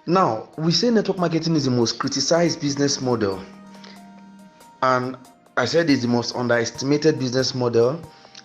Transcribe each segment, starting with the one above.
Now, we say network marketing is the most criticized business model, and I said it's the most underestimated business model,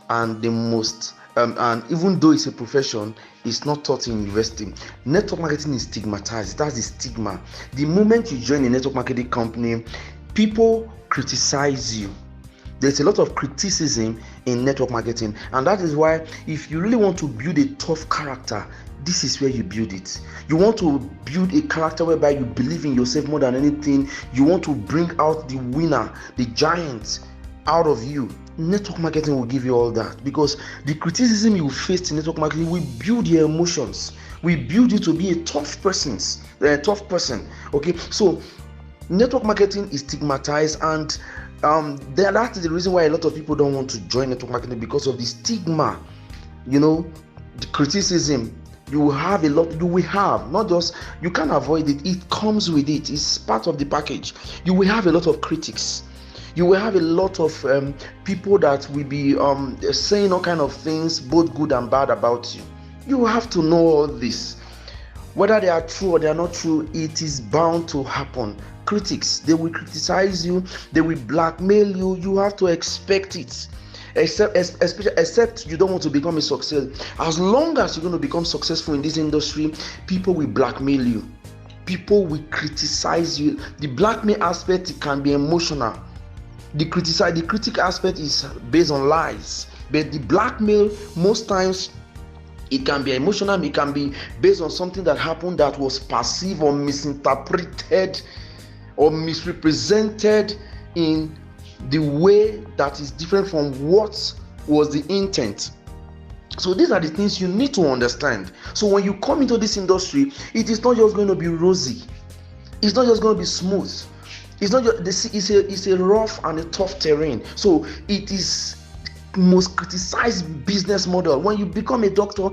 and the most and even though it's a profession, it's not taught in university. Network marketing is stigmatized. That's the stigma. The moment you join a network marketing company, people criticize you. There's a lot of criticism in network marketing, and that is why if you really want to build a tough character, this is where you build it. You want to build a character whereby you believe in yourself more than anything. You want to bring out the winner, the giant out of you. Network marketing will give you all that, because the criticism you face in network marketing will build your emotions. We build you to be a tough person. Okay, so network marketing is stigmatized, and that is the reason why a lot of people don't want to join network marketing, because of the stigma. The criticism. You will have a lot. You will have, not just, you can't avoid it. It comes with it. It's part of the package. You will have a lot of critics. You will have a lot of people that will be saying all kind of things, both good and bad, about you. You have to know all this. Whether they are true or they are not true, it is bound to happen. Critics, they will criticize you. They will blackmail you. You have to expect it. Except you don't want to become a success. As long as you're going to become successful in this industry, people will blackmail you. People will criticize you. The blackmail aspect can be emotional. The critic aspect is based on lies. But the blackmail, most times, it can be emotional. It can be based on something that happened that was perceived or misinterpreted or misrepresented in the way that is different from what was the intent. So these are the things you need to understand. So when you come into this industry, it is not just going to be rosy. It's not just going to be smooth. It's not just, it's a rough and a tough terrain. So it is most criticized business model. When you become a doctor,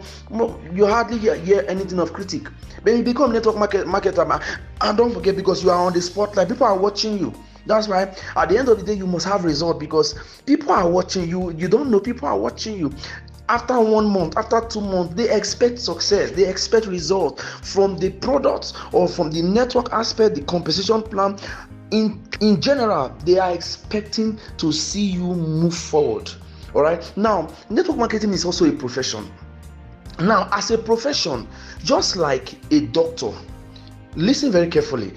you hardly hear anything of critic. When you become network marketer, and don't forget, because you are on the spotlight, people are watching you. That's why at the end of the day, you must have result, because people are watching you. You don't know, people are watching you. After 1 month, after 2 months, they expect success. They expect result from the products or from the network aspect, the compensation plan. In general, they are expecting to see you move forward. All right. Now, network marketing is also a profession. Now, as a profession, just like a doctor, listen very carefully.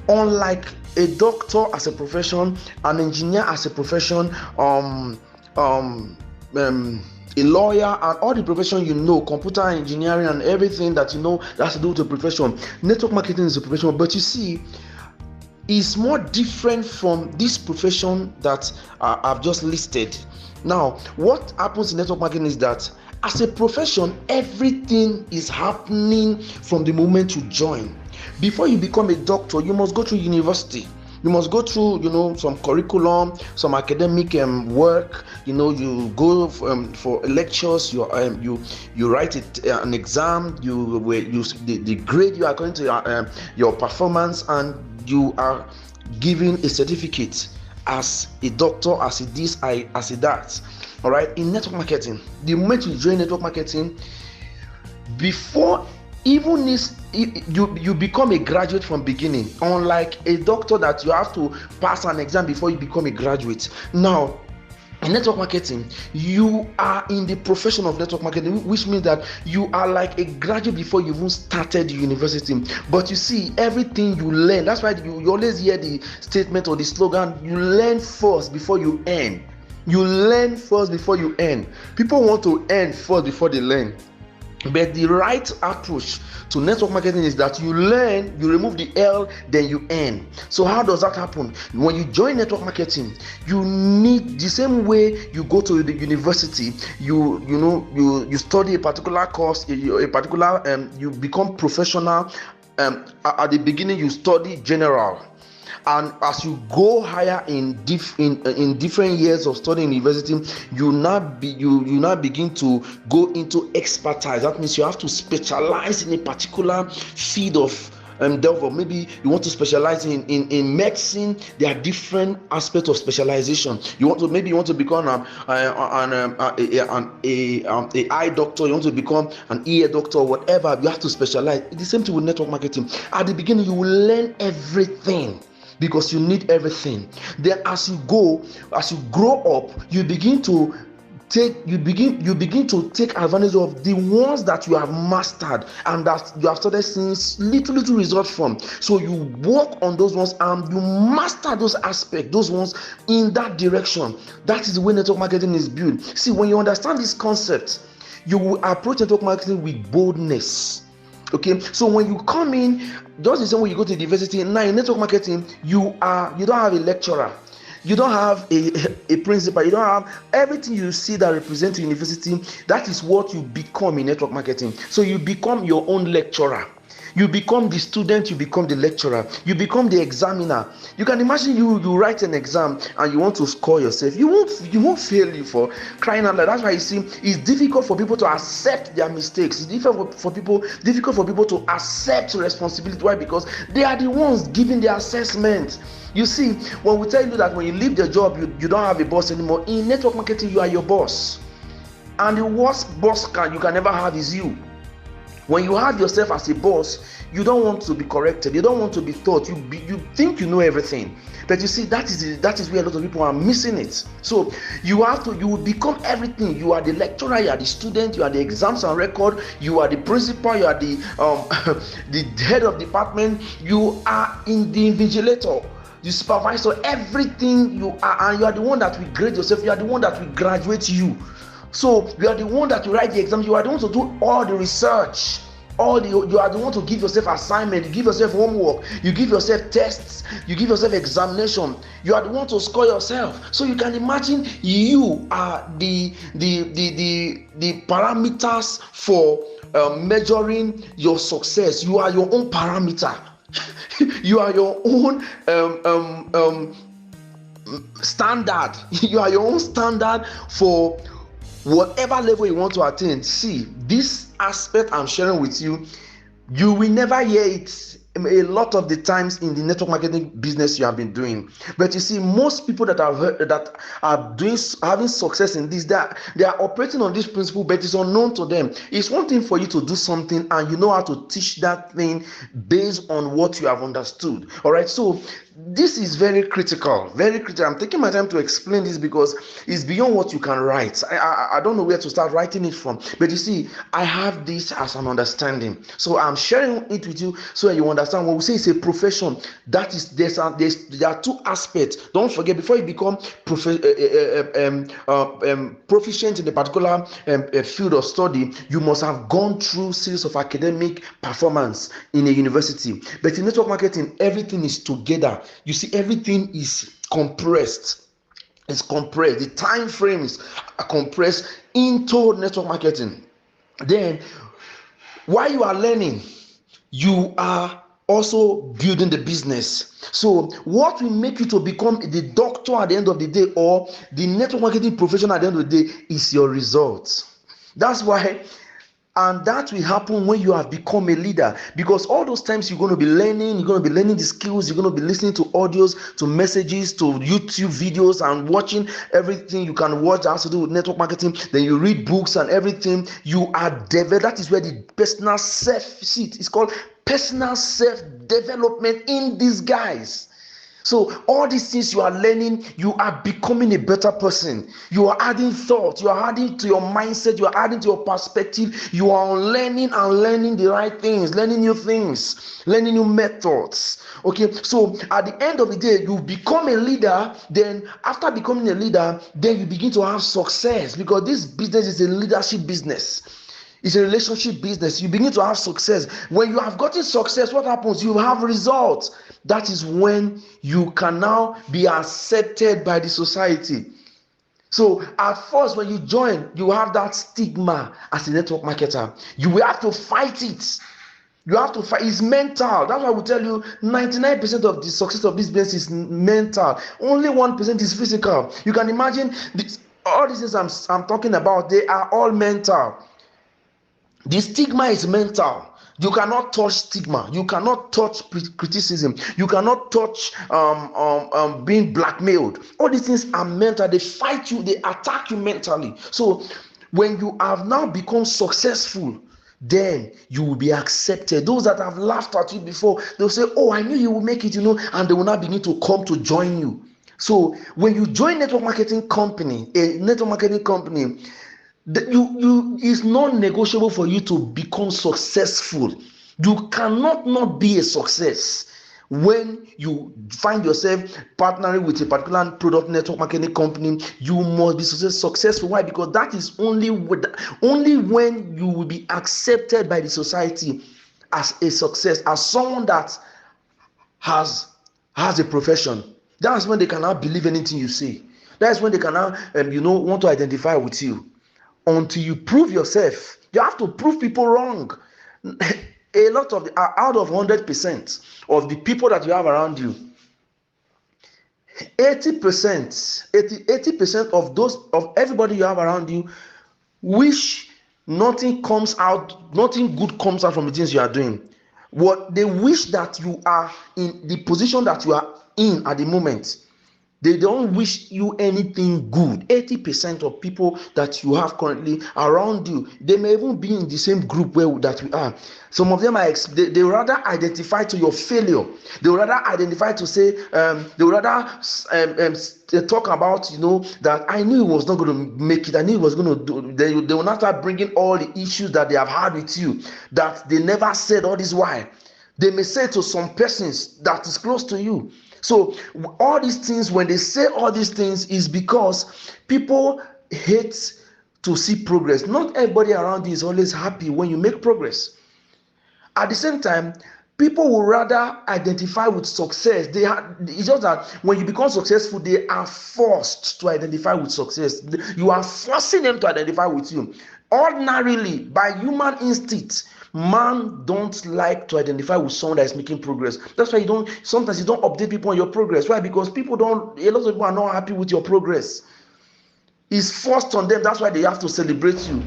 Unlike a doctor as a profession, an engineer as a profession, a lawyer, and all the profession computer engineering and everything that that has to do with the profession, network marketing is a profession. But you see, it's more different from this profession that I've just listed. Now, what happens in network marketing is that as a profession, everything is happening from the moment you join. Before you become a doctor, you must go through university. You must go through, some curriculum, some academic work. You go for lectures. You write an exam. The grade you are according to your performance, and you are given a certificate as a doctor, as a this, as a that. All right. In network marketing, the moment you join network marketing, before even this, you become a graduate from beginning. Unlike a doctor that you have to pass an exam before you become a graduate. Now, in network marketing, you are in the profession of network marketing, which means that you are like a graduate before you even started university. But you see, everything you learn, that's why you always hear the statement or the slogan, you learn first before you earn. You learn first before you earn. People want to earn first before they learn. But the right approach to network marketing is that you learn, you remove the L, then you earn. So how does that happen? When you join network marketing, you need the same way you go to the university. You study a particular course, a particular you become professional. At the beginning, you study general. And as you go higher in different years of studying university, you now begin to go into expertise. That means you have to specialize in a particular field of delve, or maybe you want to specialize in medicine. There are different aspects of specialization. You want to become a eye doctor. You want to become an ear doctor or whatever. You have to specialize. It's the same thing with network marketing. At the beginning, you will learn everything, because you need everything. Then as you grow up, you begin to take advantage of the ones that you have mastered and that you have started seeing little results from. So you work on those ones and you master those aspects, those ones in that direction. That is the way network marketing is built. See, when you understand this concept, you will approach network marketing with boldness. Okay, so when you come in, just the same way you go to the university, now in network marketing, you don't have a lecturer, you don't have a principal, you don't have everything you see that represents university. That is what you become in network marketing. So you become your own lecturer. You become the student, you become the lecturer, you become the examiner. You can imagine you write an exam and you want to score yourself. You won't fail, you for crying out loud. That's why you see it's difficult for people to accept their mistakes. It's difficult for people to accept responsibility. Why? Because they are the ones giving the assessment. You see, when we tell you that when you leave the job, you don't have a boss anymore, in network marketing, you are your boss. And the worst boss you can never have is you. When you have yourself as a boss, you don't want to be corrected. You don't want to be taught. You think you know everything. But you see, that is where a lot of people are missing it. So you will become everything. You are the lecturer, you are the student, you are the exams and record, you are the principal, you are the the head of department, you are in the invigilator, the supervisor, everything you are, and you are the one that will grade yourself, you are the one that will graduate you. So you are the one that will write the exams, you are the one to do all the research, you are the one to give yourself assignment, you give yourself homework, you give yourself tests, you give yourself examination, you are the one to score yourself. So you can imagine you are the parameters for measuring your success. You are your own parameter. You are your own standard. You are your own standard for whatever level you want to attain. See, this aspect I'm sharing with you, you will never hear it a lot of the times in the network marketing business you have been doing. But you see, most people that are having success in this, they are operating on this principle, but it's unknown to them. It's one thing for you to do something and you know how to teach that thing based on what you have understood. All right, so this is very critical, very critical. I'm taking my time to explain this because it's beyond what you can write. I don't know where to start writing it from, but you see, I have this as an understanding, so I'm sharing it with you so that you understand. When we say it's a profession, that is there are two aspects. Don't forget, before you become proficient in a particular field of study, you must have gone through series of academic performance in a university. But in network marketing, everything is together. You see, everything is compressed. It's compressed. The time frames are compressed into network marketing. Then, while you are learning, you are also building the business. So what will make you to become the doctor at the end of the day, or the network marketing professional at the end of the day, is your results. That's why. And that will happen when you have become a leader, because all those times you're going to be learning the skills, you're going to be listening to audios, to messages, to YouTube videos, and watching everything you can watch that has to do with network marketing. Then you read books and everything. You are developed. That is where the personal it's called personal self-development in disguise. So all these things you are learning, you are becoming a better person. You are adding thought, you are adding to your mindset, you are adding to your perspective. You are learning the right things, learning new things, learning new methods. Okay, so at the end of the day, you become a leader. Then after becoming a leader, then you begin to have success, because this business is a leadership business. It's a relationship business. You begin to have success. When you have gotten success, what happens? You have results. That is when you can now be accepted by the society. So at first, when you join, you have that stigma as a network marketer. You will have to fight it. You have to fight. It's mental. That's why we tell you 99% of the success of this business is mental. Only 1% is physical. You can imagine all these things I'm talking about, they are all mental. The stigma is mental. You cannot touch stigma. You cannot touch criticism. You cannot touch being blackmailed. All these things are mental. They fight you. They attack you mentally. So when you have now become successful, then you will be accepted. Those that have laughed at you before, they'll say, "Oh, I knew you would make it," and they will now begin to come to join you. So when you join a network marketing company, it's not negotiable for you to become successful. You cannot not be a success when you find yourself partnering with a particular product network marketing company. You must be successful. Why? Because that is only when you will be accepted by the society as a success, as someone that has a profession. That's when they cannot believe anything you say. That's when they cannot want to identify with you. Until you prove yourself, you have to prove people wrong. A lot of out of 100% of the people that you have around you, 80% of everybody you have around you wish nothing good comes out from the things you are doing. What they wish that you are in the position that you are in at the moment. They don't wish you anything good. 80% of people that you have currently around you, they may even be in the same group that we are. Some of them they rather identify to your failure. They rather identify to say, they rather talk about, that I knew he was not going to make it. I knew he was going to do. They will not start bringing all the issues that they have had with you that they never said all this while. They may say to some persons that is close to you. So all these things, when they say all these things, is because people hate to see progress. Not everybody around you is always happy when you make progress. At the same time, people will rather identify with success. It's just that when you become successful, they are forced to identify with success. You are forcing them to identify with you. Ordinarily, by human instinct, man don't like to identify with someone that is making progress. That's why sometimes you don't update people on your progress. Why? Because a lot of people are not happy with your progress. It's forced on them. That's why they have to celebrate you.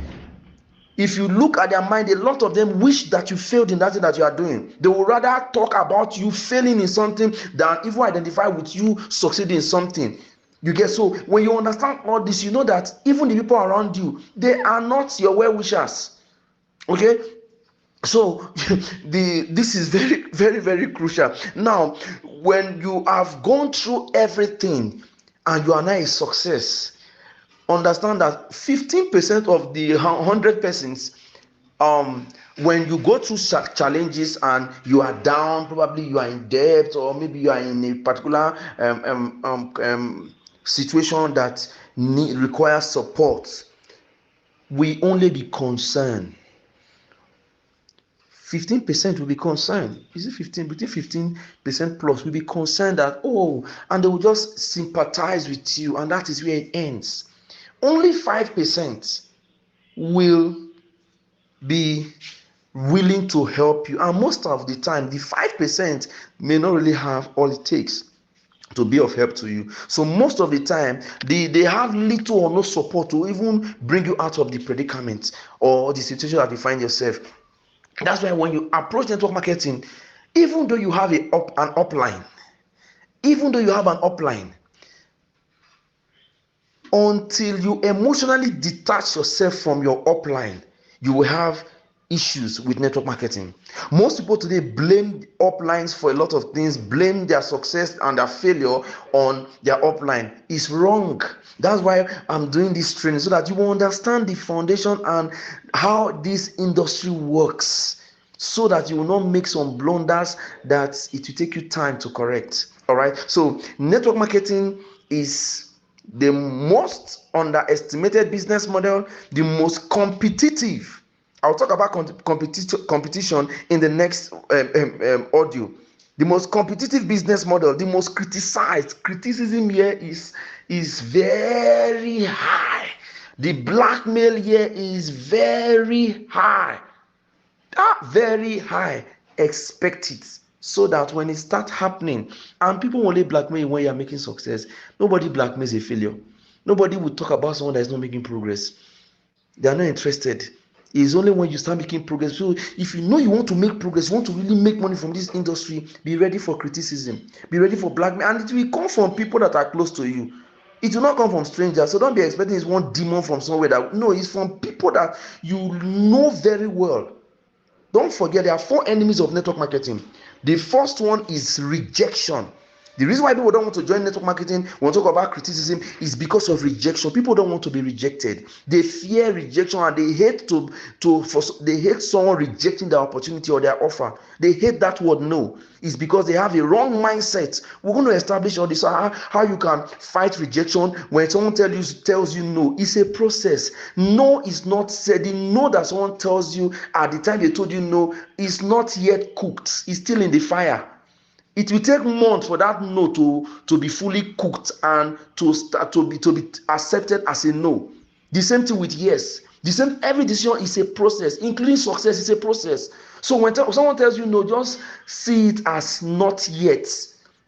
If you look at their mind, a lot of them wish that you failed in that thing that you are doing. They would rather talk about you failing in something than even identify with you succeeding in something. You get? So when you understand all this, you know that even the people around you, they are not your well-wishers. Okay? So this is very, very, very crucial. Now, when you have gone through everything and you are now a success, understand that 15% of the 100 persons, when you go through challenges and you are down, probably you are in debt, or maybe you are in a particular situation that requires support, we only be concerned. 15% will be concerned. Is it 15? Between 15% plus will be concerned that, and they will just sympathize with you, and that is where it ends. Only 5% will be willing to help you, and most of the time the 5% may not really have all it takes to be of help to you. So most of the time they have little or no support to even bring you out of the predicament or the situation that you find yourself. That's why when you approach network marketing, even though you have an upline, until you emotionally detach yourself from your upline, you will have issues with network marketing. Most people today blame uplines for a lot of things, blame their success and their failure on their upline. It's wrong. That's why I'm doing this training, so that you will understand the foundation and how this industry works, so that you will not make some blunders that it will take you time to correct. All right. So network marketing is the most underestimated business model, the most competitive. I'll talk about competition in the next audio. The most competitive business model, the most criticized. Criticism here is very high. The blackmail here is very high. Very high. Expect it, so that when it starts happening, and people only blackmail you when you are making success. Nobody blackmails a failure. Nobody will talk about someone that is not making progress. They are not interested. It's only when you start making progress. So if you know you want to make progress, you want to really make money from this industry, be ready for criticism, be ready for blackmail, and it will come from people that are close to you. It will not come from strangers. So don't be expecting it's one demon from somewhere. That no, it's from people that you know very well. Don't forget, there are 4 enemies of network marketing. The first one is rejection. The reason why people don't want to join network marketing, when we talk about criticism, is because of rejection. People don't want to be rejected. They fear rejection, and they hate they hate someone rejecting their opportunity or their offer. They hate that word no. It's because they have a wrong mindset. We're going to establish all this, how you can fight rejection when someone tells you no. It's a process. No is not said. The no that someone tells you at the time they told you no is not yet cooked. It's still in the fire. It will take months for that no to be fully cooked and to be accepted as a no. The same thing with yes. The same, every decision is a process, including success is a process. So when someone tells you no, just see it as not yet.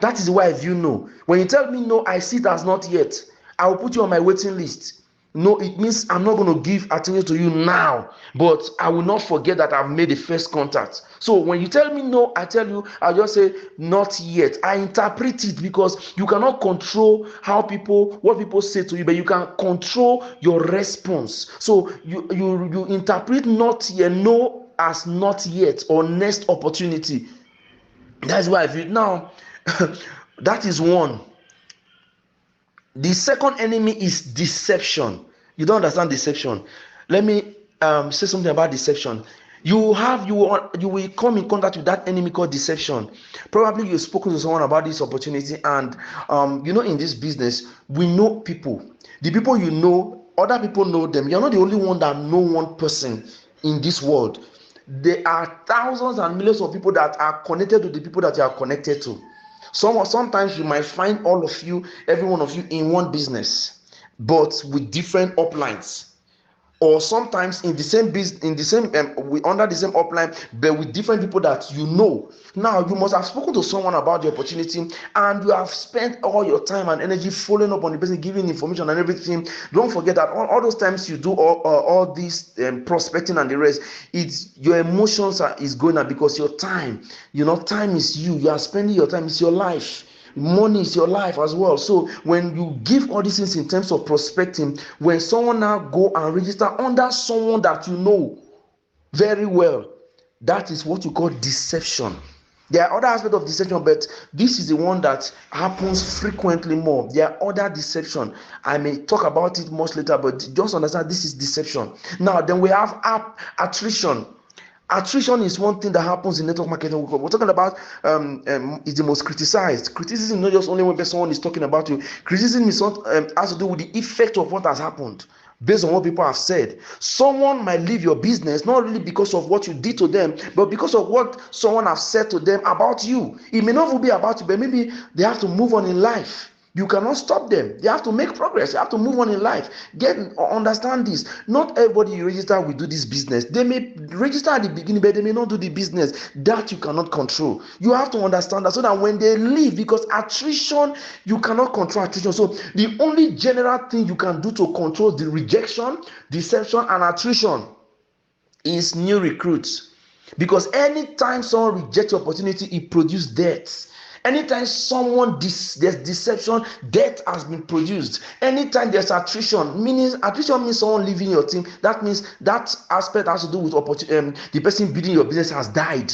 That is why I view no. When you tell me no, I see it as not yet. I will put you on my waiting list. No, it means I'm not going to give attention to you now, but I will not forget that I've made the first contact. So when you tell me no, I tell you, I'll just say not yet. I interpret it, because you cannot control what people say to you, but you can control your response. So you interpret not yet, no, as not yet or next opportunity. That's why I feel now. That is one. The second enemy is deception. You don't understand deception. Let me say something about deception. You will come in contact with that enemy called deception. Probably you've spoken to someone about this opportunity, and in this business, we know people. The people you know, other people know them. You're not the only one that know one person in this world. There are thousands and millions of people that are connected to the people that you are connected to. Sometimes you might find all of you, every one of you, in one business, but with different uplines. Or sometimes in the same business, under the same upline, but with different people that you know. Now you must have spoken to someone about the opportunity, and you have spent all your time and energy following up on the person, giving information and everything. Don't forget that all those times you do all this prospecting and the rest, it's your emotions is going up, because your time, time is you are spending your time, it's your life. Money is your life as well. So when you give all these things in terms of prospecting, when someone now go and register under someone that you know very well, that is what you call deception. There are other aspects of deception, but this is the one that happens frequently more. There are other deception. I may talk about it much later, but just understand this is deception. Now then we have attrition. Attrition is one thing that happens in network marketing. We're talking about is the most criticized. Criticism is not just only when someone is talking about you. Criticism is has to do with the effect of what has happened based on what people have said. Someone might leave your business not really because of what you did to them, but because of what someone has said to them about you. It may not be about you, but maybe they have to move on in life. You cannot stop them. They have to make progress. They have to move on in life. Understand this. Not everybody you register will do this business. They may register at the beginning, but they may not do the business. That you cannot control. You have to understand that, so that when they leave, because attrition, you cannot control attrition. So the only general thing you can do to control the rejection, deception, and attrition is new recruits. Because anytime someone rejects your opportunity, it produces death. Anytime there's deception, death has been produced. Anytime there's attrition means someone leaving your team. That means that aspect has to do with the person building your business has died.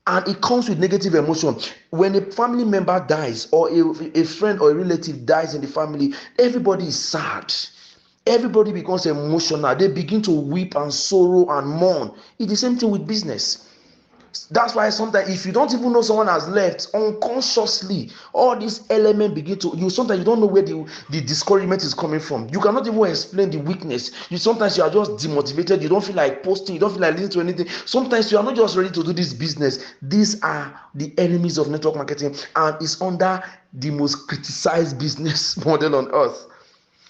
And it comes with negative emotion. When a family member dies, or a friend or a relative dies in the family, everybody is sad. Everybody becomes emotional. They begin to weep and sorrow and mourn. It's the same thing with business. That's why sometimes, if you don't even know someone has left, unconsciously all these elements begin to sometimes you don't know where the discouragement is coming from. You cannot even explain the weakness. Sometimes you are just demotivated. You don't feel like posting. You don't feel like listening to anything. Sometimes you are not just ready to do this business. These are the enemies of network marketing, and it's under the most criticized business model on earth.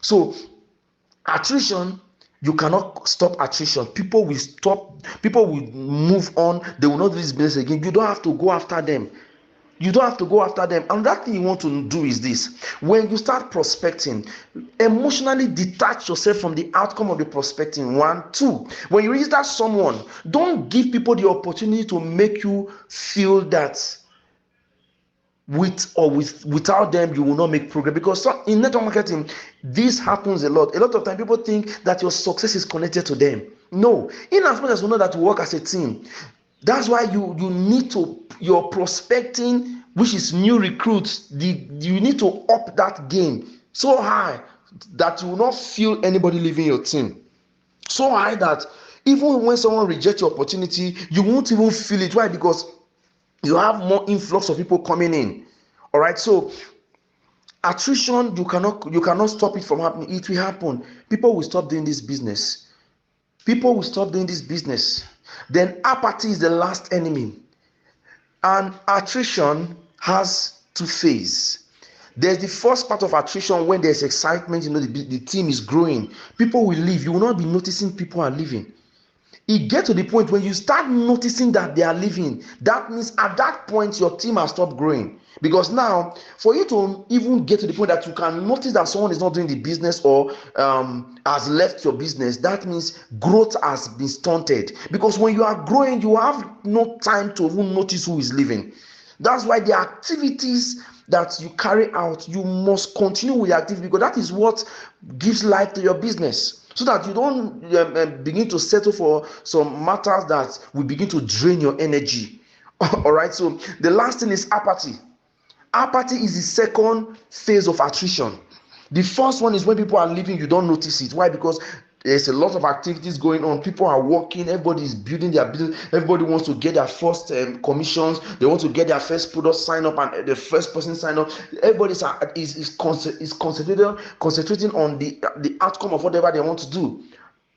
So attrition, you cannot stop attrition. People will stop. People will move on. They will not do this business again. You don't have to go after them. You don't have to go after them. And that thing you want to do is this: when you start prospecting, emotionally detach yourself from the outcome of the prospecting. One, two, when you register someone, don't give people the opportunity to make you feel that without them you will not make progress. Because in network marketing, this happens a lot of time. People think that your success is connected to them. No, in as much as we know that we work as a team, that's why you need to, your prospecting, which is new recruits, you need to up that game so high that you will not feel anybody leaving your team, so high that even when someone rejects your opportunity, you won't even feel it. Why? Because you have more influx of people coming in. All right, so attrition, you cannot stop it from happening. It will happen. People will stop doing this business. Then apathy is the last enemy. And attrition has two phases. There's the first part of attrition, when there's excitement, the team is growing, people will leave, you will not be noticing people are leaving. It gets to the point when you start noticing that they are leaving, that means at that point your team has stopped growing. Because now, for you to even get to the point that you can notice that someone is not doing the business or has left your business, that means growth has been stunted. Because when you are growing, you have no time to even notice who is leaving. That's why the activities that you carry out, you must continue with the activity, because that is what gives life to your business, so that you don't begin to settle for some matters that will begin to drain your energy. All right, so the last thing is apathy. Apathy is the second phase of attrition. The first one is when people are leaving, you don't notice it. Why? Because there's a lot of activities going on. People are working. Everybody is building their business. Everybody wants to get their first commissions. They want to get their first product sign up, and the first person sign up. Everybody is concentrating on the outcome of whatever they want to do.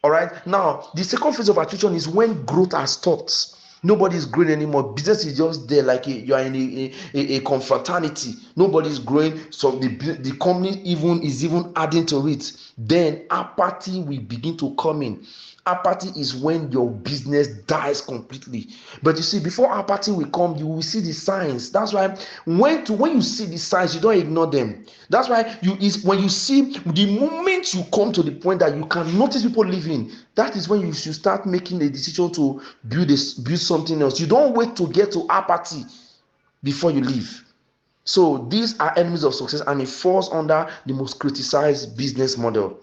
All right. Now, the second phase of attrition is when growth has stopped. Nobody is growing anymore. Business is just there, like you are in a confraternity. Nobody is growing. So the company is even adding to it. Then apathy will begin to come in. Apathy is when your business dies completely. But you see, before apathy will come, you will see the signs. That's why when you see the signs, you don't ignore them. That's why when you see, the moment you come to the point that you can notice people leaving, that is when you should start making a decision to build something else. You don't wait to get to apathy before you leave. So these are enemies of success, and it falls under the most criticized business model.